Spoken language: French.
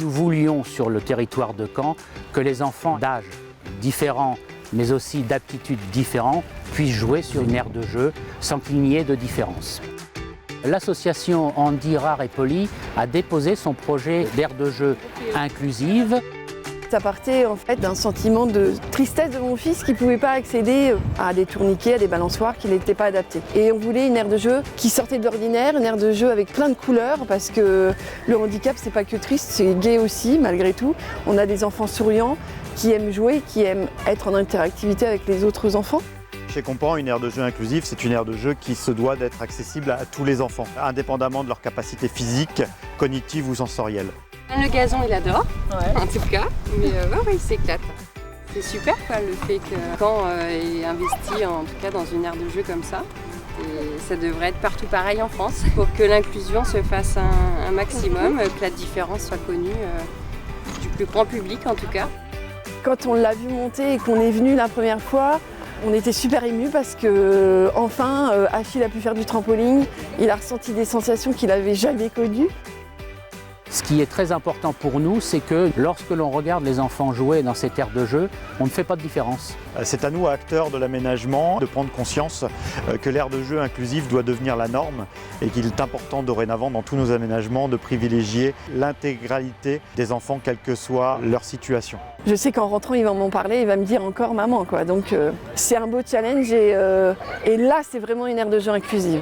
Nous voulions sur le territoire de Caen que les enfants d'âge différents mais aussi d'aptitudes différentes puissent jouer sur une aire de jeu sans qu'il n'y ait de différence. L'association Andy Rare et Poli a déposé son projet d'aire de jeu inclusive. Ça partait en fait d'un sentiment de tristesse de mon fils qui ne pouvait pas accéder à des tourniquets, à des balançoires qui n'étaient pas adaptés. Et on voulait une aire de jeu qui sortait de l'ordinaire, une aire de jeu avec plein de couleurs parce que le handicap c'est pas que triste, c'est gai aussi malgré tout. On a des enfants souriants qui aiment jouer, qui aiment être en interactivité avec les autres enfants. Chez Compan, une aire de jeu inclusive, c'est une aire de jeu qui se doit d'être accessible à tous les enfants, indépendamment de leur capacité physique, cognitive ou sensorielle. Le gazon, il adore, en tout cas, mais ouais, il s'éclate. C'est super quoi, le fait que Caen est investi en tout cas dans une aire de jeu comme ça. Et ça devrait être partout pareil en France pour que l'inclusion se fasse un maximum, que la différence soit connue du plus grand public en tout cas. Quand on l'a vu monter et qu'on est venu la première fois, on était super émus parce que enfin Achille a pu faire du trampoline, il a ressenti des sensations qu'il n'avait jamais connues. Ce qui est très important pour nous, c'est que lorsque l'on regarde les enfants jouer dans cette aire de jeu, on ne fait pas de différence. C'est à nous, acteurs de l'aménagement, de prendre conscience que l'aire de jeu inclusive doit devenir la norme et qu'il est important dorénavant dans tous nos aménagements de privilégier l'intégralité des enfants, quelle que soit leur situation. Je sais qu'en rentrant, il va m'en parler, il va me dire encore maman, quoi. Donc c'est un beau challenge et là, c'est vraiment une aire de jeu inclusive.